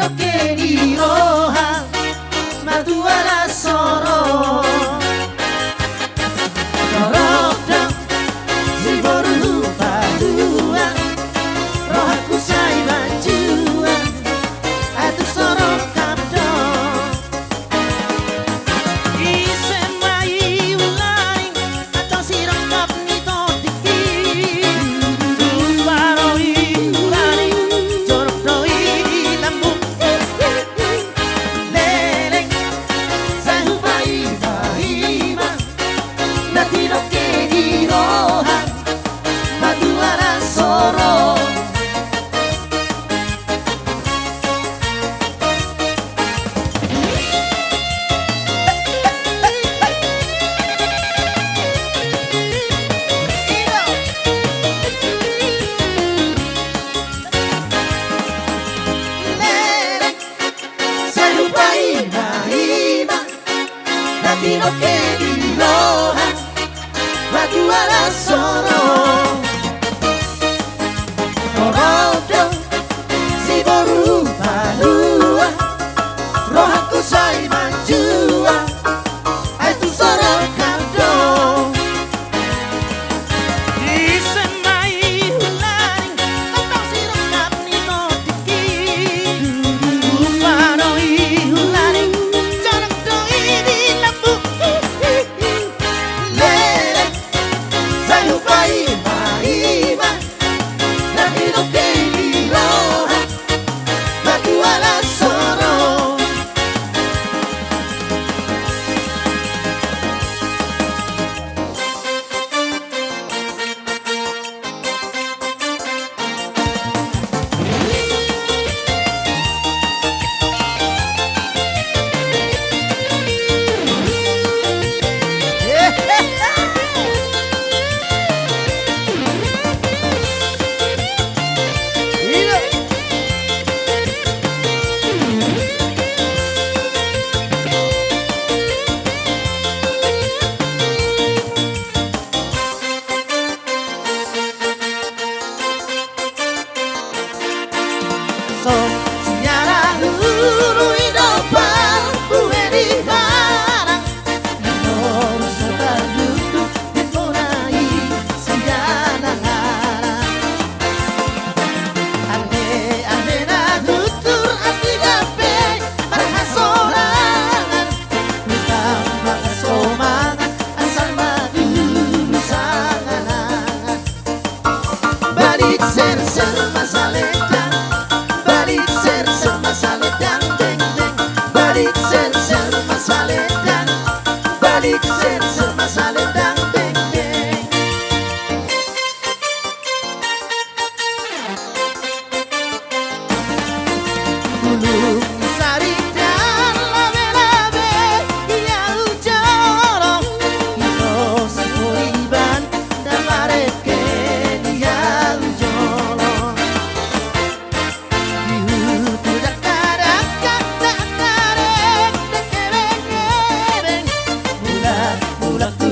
lo que di roja, madua la soro. Dorota, si borupa dua, roha ku sai bajua, atu soro kapdo. Ise mai ulai, atau si rongkap ni totiki. Tubaroi ulai, jorok doi lambu. Leleng, sahu bai bahima, dati lo que di roja, madua la soro. Leleng, sahu bai bahima, dati lo que di roja, madua la soro. Orodo, si borupa dua, rohaku sai manjua, ai tu soro kaldo. Ise mai hulani, atau si rongkap ni totiki. Tubaroi hulani, jorok doi di lambu. Leleng, sayu bai bahima, dati lo que di roja, madua la soro. So, siara huru hidupan bue di barang, no sebar duduk di mulai siara lara. Ande na tutur ati gape perhasorangan, utang makasomangan asal madu sanganangan. Balik ser masaledang, balik ser masaledang deng deng, balik ser masaledang, balik ser masaledang deng deng. Gulung sari dan labe-labe ia ujorong, ito sa kuriban dan mareke dia ujorong. Dihutu dak-dak dak-darek dak-kereng-kereng, bulat-bulat tu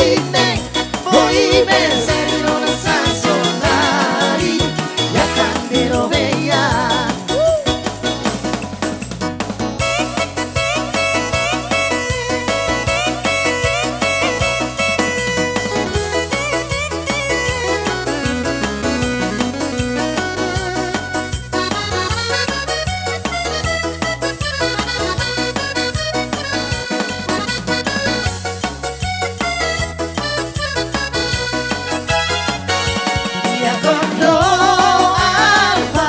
sini, voi me servirò una sansolari, ya cambierò veia. Ya kondo alfa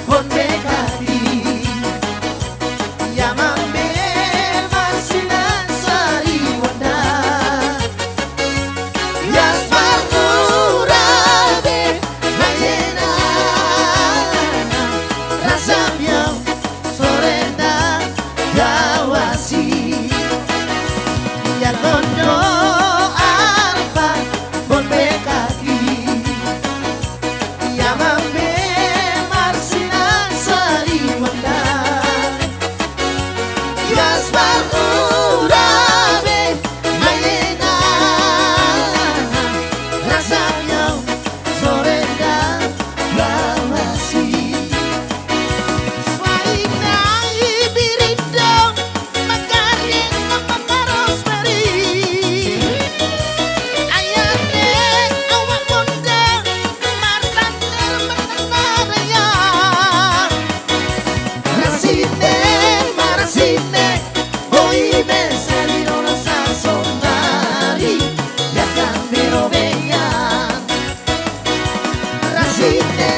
con bekati, ya mambe masinan sari wanda, ya sparturabe mayena, rasanya sorenda gawasi, ya kondo alfa con bekati. Yamame marsinan sari wanda, Yasbar urabe mayena, rasanya sorenda lawasi. Swaina ibirindo makarin makaros meri, ayane awak bonda martaner martanaraya. Marasine, voi me servirò una sansolari, ya cambierò veia. Marasine,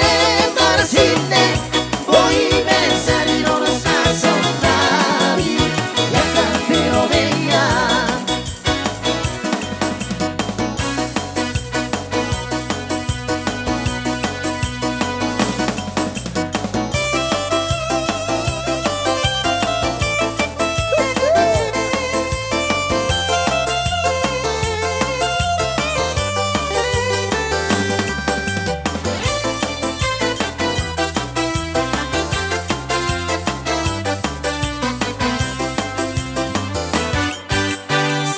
voi me servirò una sansolari, ya cambierò veia.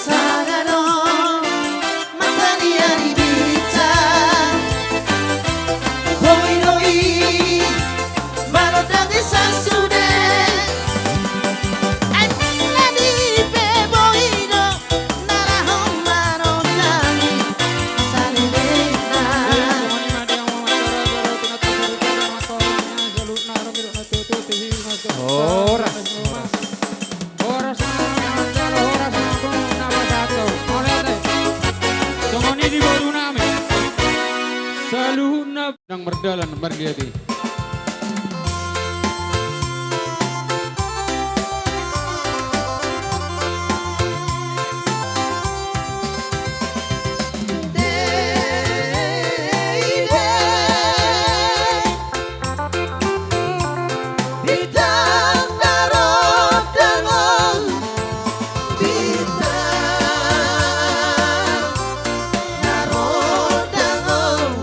Sarano matania di vita, poi noi valutati sansude, e la di beboino nara homano nami salena. Saluna yang berdalan bergedi. Bintang darah dangon, bintang darah dangon.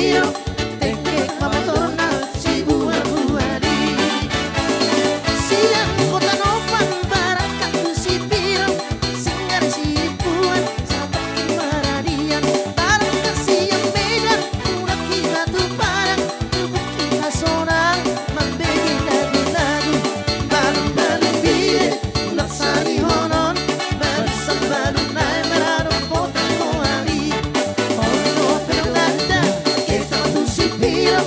piro tengke mamotorna si buah-buahni silang kota nopan barang katu si piro singgar si puan sampai kemaradian barang kasih yang beda udah kita tuh barang cukup kita sorang membagi lagu-lagu balon-balon bide laksani honon barisan balon naik merarong potang koari ono penolanda kita tuh si piro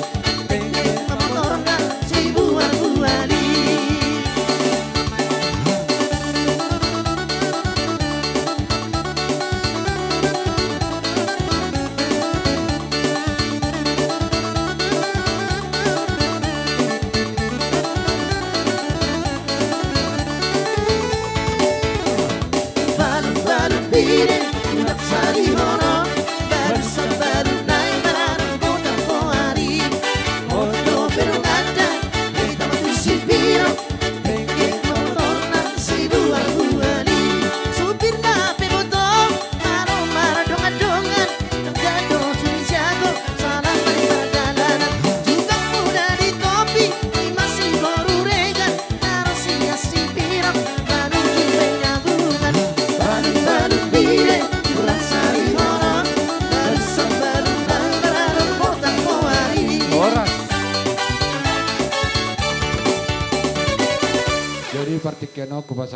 tengke mamotorna si buah-buahni balon-balon bide laksani honon barisan balon naik merarong potang koari ono penolanda kita tuh si piro tengke mamotorna si buah-buahni supir nape motor marah-marah dongan-dongan terjado suri jago salah dari perjalanan juga muda di topi masih baru regan harus sia si piro baru penyambungan balon-balon bide laksani honon barisan balon merarong potang koari Horas. Jadi Partikeno ke bahasa